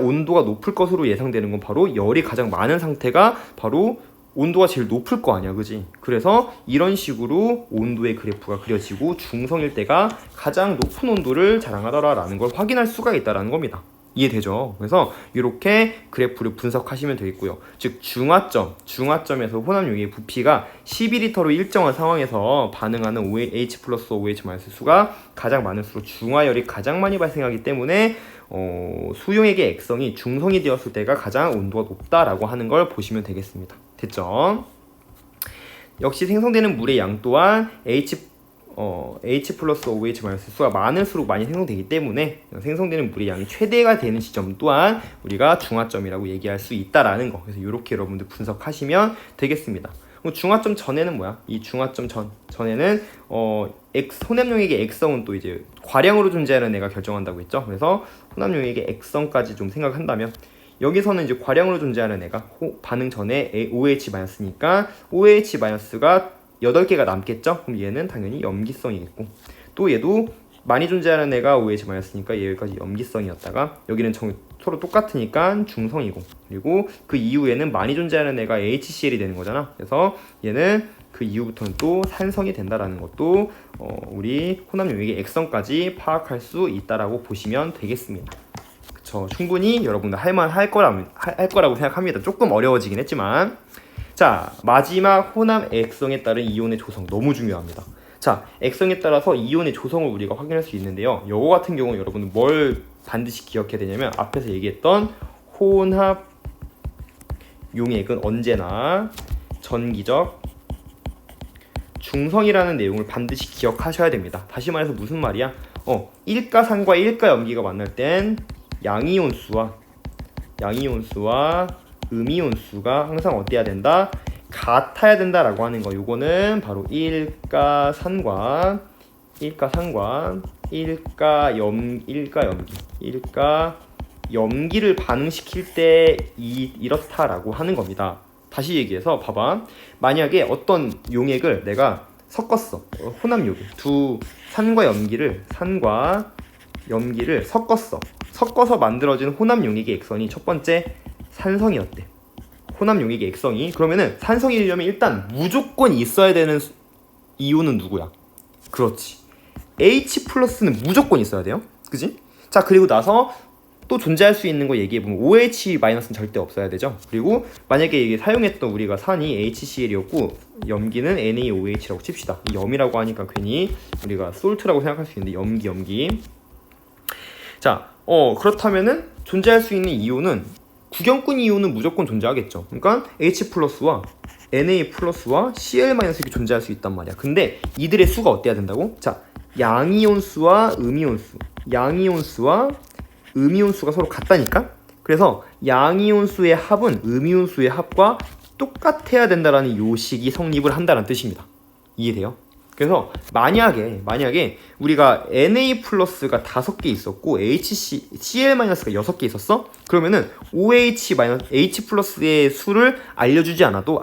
온도가 높을 것으로 예상되는 건 바로 열이 가장 많은 상태가 바로 온도가 제일 높을 거 아니야, 그지? 그래서 이런 식으로 온도의 그래프가 그려지고 중성일 때가 가장 높은 온도를 자랑하더라라는 걸 확인할 수가 있다라는 겁니다. 이해되죠? 그래서 이렇게 그래프를 분석하시면 되겠고요. 즉 중화점에서 혼합용액의 부피가 12리터로 일정한 상황에서 반응하는 H 플러스 OH 마이너스 수가 가장 많을수록 중화열이 가장 많이 발생하기 때문에 수용액의 액성이 중성이 되었을 때가 가장 온도가 높다라고 하는 걸 보시면 되겠습니다. 됐죠? 역시 생성되는 물의 양 또한 H 플러스 OH 마이너스 수가 많을수록 많이 생성되기 때문에 생성되는 물의 양이 최대가 되는 시점 또한 우리가 중화점이라고 얘기할 수 있다라는 거. 그래서 이렇게 여러분들 분석하시면 되겠습니다. 그럼 중화점 전에는 뭐야? 이 중화점 전에는 혼합용액의 액성은 또 이제 과량으로 존재하는 애가 결정한다고 했죠. 그래서 혼합용액의 액성까지 좀 생각한다면 여기서는 이제 과량으로 존재하는 애가 반응 전에 OH-니까 OH-가 8개가 남겠죠? 그럼 얘는 당연히 염기성이겠고 또 얘도 많이 존재하는 애가 OH-니까 얘까지 염기성이었다가 여기는 서로 똑같으니까 중성이고 그리고 그 이후에는 많이 존재하는 애가 HCl이 되는 거잖아. 그래서 얘는 그 이후부터는 또 산성이 된다라는 것도 우리 혼합용액의 액성까지 파악할 수 있다라고 보시면 되겠습니다. 그쵸? 충분히 여러분들 할 거라고 생각합니다. 조금 어려워지긴 했지만 자, 마지막 혼합 액성에 따른 이온의 조성 너무 중요합니다. 자, 액성에 따라서 이온의 조성을 우리가 확인할 수 있는데요. 요거 같은 경우는 여러분들 뭘 반드시 기억해야 되냐면 앞에서 얘기했던 혼합 용액은 언제나 전기적 중성이라는 내용을 반드시 기억하셔야 됩니다. 다시 말해서 무슨 말이야? 일가산과 일가염기가 만날 땐 양이온수와 음이온수가 항상 어때야 된다? 같아야 된다라고 하는 거. 요거는 바로 일가산과 일가염기를 반응시킬 때 이렇다라고 하는 겁니다. 다시 얘기해서 봐봐. 만약에 어떤 용액을 내가 섞었어. 혼합용액 두 산과 염기를 섞어서 만들어진 혼합용액의 액선이 첫 번째 산성이었대. 혼합용액의 액성이. 그러면은 산성이려면 일단 무조건 있어야 되는 이온은 누구야? 그렇지. H 플러스는 무조건 있어야 돼요. 그지? 자, 그리고 나서 또 존재할 수 있는 거 얘기해보면 OH 마이너스는 절대 없어야 되죠. 그리고 만약에 이게 사용했던 우리가 산이 HCl이었고 염기는 NaOH라고 칩시다. 이 염이라고 하니까 괜히 우리가 솔트라고 생각할 수 있는데 염기. 자, 그렇다면은 존재할 수 있는 이온은 구경꾼 이온은 무조건 존재하겠죠. 그러니까 H 플러스와 Na 플러스와 Cl 마이너스 이렇게 존재할 수 있단 말이야. 근데 이들의 수가 어때야 된다고? 자, 양이온수와 음이온수가 서로 같다니까? 그래서 양이온수의 합은 음이온수의 합과 똑같아야 된다라는 요식이 성립을 한다는 뜻입니다. 이해돼요? 그래서 만약에 우리가 Na 플러스가 5개 있었고 Cl 마이너스가 6개 있었어? 그러면은 H 플러스의 수를 알려주지 않아도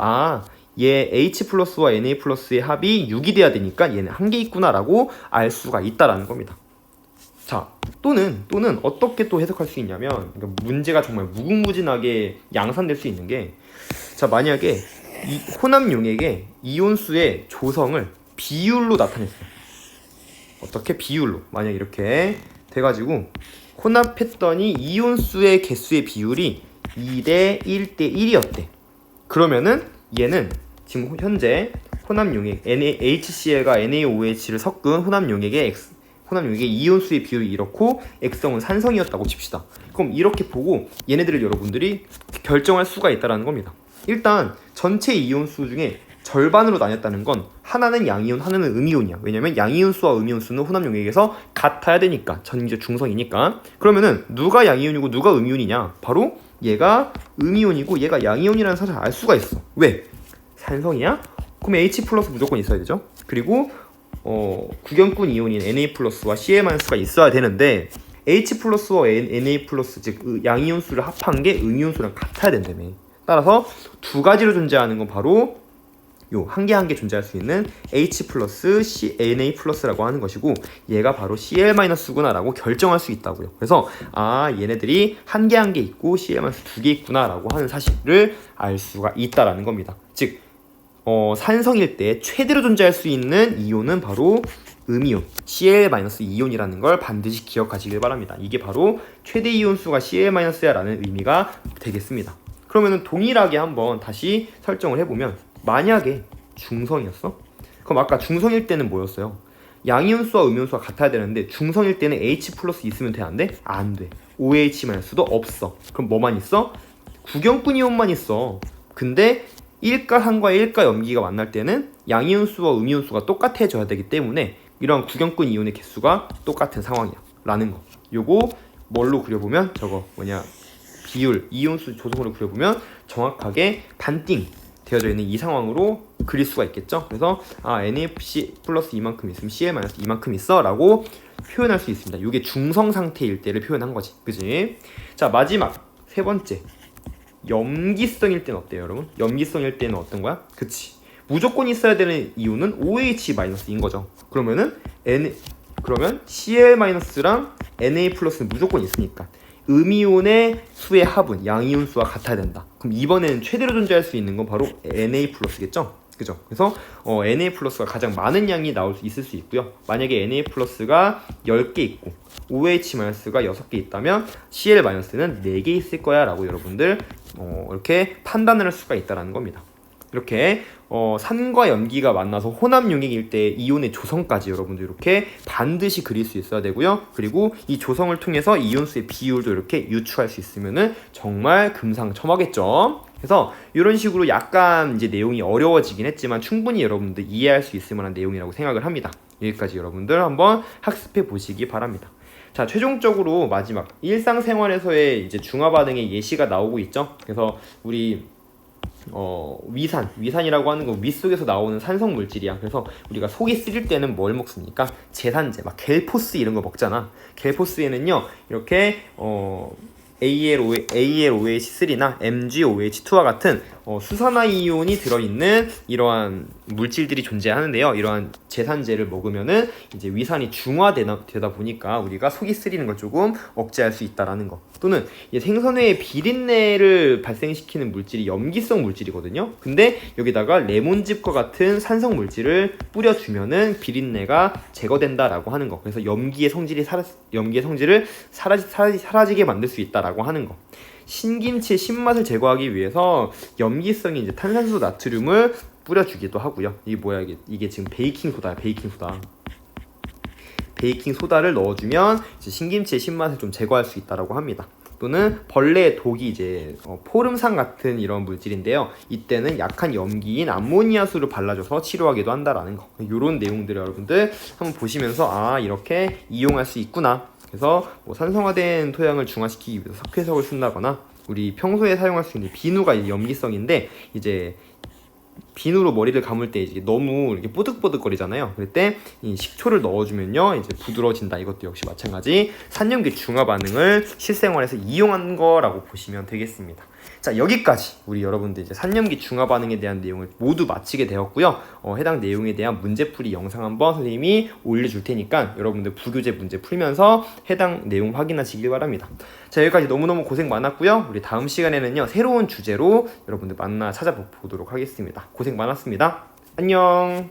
얘 H 플러스와 Na 플러스의 합이 6이 돼야 되니까 얘는 1개 있구나라고 알 수가 있다라는 겁니다. 자, 또는 어떻게 또 해석할 수 있냐면 그러니까 문제가 정말 무궁무진하게 양산될 수 있는 게 자, 만약에 이 혼합용액의 이온수의 조성을 비율로 나타냈어. 어떻게? 비율로. 만약 이렇게 돼가지고 혼합했더니 이온수의 개수의 비율이 2대 1대 1이었대. 그러면은 얘는 지금 현재 혼합용액 HCl과 NaOH를 섞은 혼합용액의 이온수의 비율이 이렇고 액성은 산성이었다고 칩시다. 그럼 이렇게 보고 얘네들을 여러분들이 결정할 수가 있다는 겁니다. 일단 전체 이온수 중에 절반으로 나뉘었다는 건 하나는 양이온, 하나는 음이온이야. 왜냐면 양이온수와 음이온수는 혼합용액에서 같아야 되니까. 전기적 중성이니까. 그러면은 누가 양이온이고 누가 음이온이냐? 바로 얘가 음이온이고 얘가 양이온이라는 사실을 알 수가 있어. 왜? 산성이야? 그럼 H 플러스 무조건 있어야 되죠. 그리고 구경꾼 이온인 Na 플러스와 Cl-가 있어야 되는데 H 플러스와 Na 플러스 즉 양이온수를 합한 게 음이온수랑 같아야 된다며. 따라서 두 가지로 존재하는 건 바로 요 한 개 존재할 수 있는 H 플러스 Na 플러스라고 하는 것이고 얘가 바로 Cl-구나라고 결정할 수 있다고요. 그래서 얘네들이 한 개 있고 Cl- 2개 있구나라고 하는 사실을 알 수가 있다라는 겁니다. 즉 산성일 때 최대로 존재할 수 있는 이온은 바로 음이온 Cl-이온이라는 걸 반드시 기억하시길 바랍니다. 이게 바로 최대 이온수가 Cl-야 라는 의미가 되겠습니다. 그러면 동일하게 한번 다시 설정을 해보면 만약에 중성이었어? 그럼 아까 중성일 때는 뭐였어요? 양이온수와 음이온수가 같아야 되는데 중성일 때는 H 플러스 있으면 돼? 안 돼? 안 돼. OH-도 없어. 그럼 뭐만 있어? 구경꾼 이온만 있어. 근데 1가 산과 1가 염기가 만날 때는 양이온수와 음이온수가 똑같아져야 되기 때문에 이런 구경꾼 이온의 개수가 똑같은 상황이야 라는 거. 요거 뭘로 그려보면 저거 뭐냐 비율 이온수 조성으로 그려보면 정확하게 반띵 되어져 있는 이 상황으로 그릴 수가 있겠죠. 그래서 NaC 플러스 이만큼 있으면 Cl 마이너스 이만큼 있어 라고 표현할 수 있습니다. 이게 중성 상태일 때를 표현한 거지. 그지? 자, 마지막 세 번째, 염기성일 때는 어때요 여러분? 염기성일 때는 어떤 거야? 그치, 무조건 있어야 되는 이온은 OH-인 거죠. 그러면 Cl-랑 Na+는 무조건 있으니까 음이온의 수의 합은 양이온 수와 같아야 된다. 그럼 이번에는 최대로 존재할 수 있는 건 바로 Na+겠죠? 그죠? 그래서 Na+가 가장 많은 양이 나올 수 있을 수 있고요. 만약에 Na+가 10개 있고 OH-가 6개 있다면 Cl-는 4개 있을 거야 라고 여러분들 이렇게 판단을 할 수가 있다는 겁니다. 이렇게 산과 염기가 만나서 혼합 용액일 때 이온의 조성까지 여러분들 이렇게 반드시 그릴 수 있어야 되고요. 그리고 이 조성을 통해서 이온수의 비율도 이렇게 유추할 수 있으면은 정말 금상첨화겠죠. 그래서 이런 식으로 약간 이제 내용이 어려워지긴 했지만 충분히 여러분들 이해할 수 있을 만한 내용이라고 생각을 합니다. 여기까지 여러분들 한번 학습해 보시기 바랍니다. 자, 최종적으로 마지막 일상생활에서의 이제 중화 반응의 예시가 나오고 있죠. 그래서 우리 위산이라고 하는 건 위 속에서 나오는 산성 물질이야. 그래서 우리가 속이 쓰릴 때는 뭘 먹습니까? 제산제, 막 겔포스 이런 거 먹잖아. 겔포스에는요 이렇게 ALOH3나 MgOH2와 같은 수산화 이온이 들어있는 이러한 물질들이 존재하는데요. 이러한 제산제를 먹으면은 이제 위산이 중화되다 보니까 우리가 속이 쓰리는 걸 조금 억제할 수 있다라는 거. 또는 생선회의 비린내를 발생시키는 물질이 염기성 물질이거든요. 근데 여기다가 레몬즙과 같은 산성 물질을 뿌려주면은 비린내가 제거된다라고 하는 거. 그래서 염기의 성질을 사라지게 만들 수 있다라고 하는 거. 신김치의 신맛을 제거하기 위해서 염기성이 이제 탄산수 나트륨을 뿌려주기도 하고요. 이게 뭐야, 이게 지금 베이킹소다야. 베이킹소다를 넣어주면 이제 신김치의 신맛을 좀 제거할 수 있다라고 합니다. 또는 벌레의 독이 이제 포름산 같은 이런 물질인데요. 이때는 약한 염기인 암모니아수를 발라줘서 치료하기도 한다라는 거. 이런 내용들을 여러분들 한번 보시면서 이렇게 이용할 수 있구나. 그래서 산성화된 토양을 중화시키기 위해서 석회석을 쓴다거나 우리 평소에 사용할 수 있는 비누가 염기성인데 이제 비누로 머리를 감을 때 이제 너무 이렇게 뽀득뽀득거리잖아요. 그럴 때 이 식초를 넣어주면요 이제 부드러워진다. 이것도 역시 마찬가지 산염기 중화 반응을 실생활에서 이용한 거라고 보시면 되겠습니다. 자, 여기까지 우리 여러분들 이제 산염기 중화 반응에 대한 내용을 모두 마치게 되었고요. 해당 내용에 대한 문제풀이 영상 한번 선생님이 올려줄 테니까 여러분들 부교재 문제 풀면서 해당 내용 확인하시길 바랍니다. 자, 여기까지 너무너무 고생 많았고요. 우리 다음 시간에는요 새로운 주제로 여러분들 찾아보도록 하겠습니다. 고생 많았습니다. 안녕.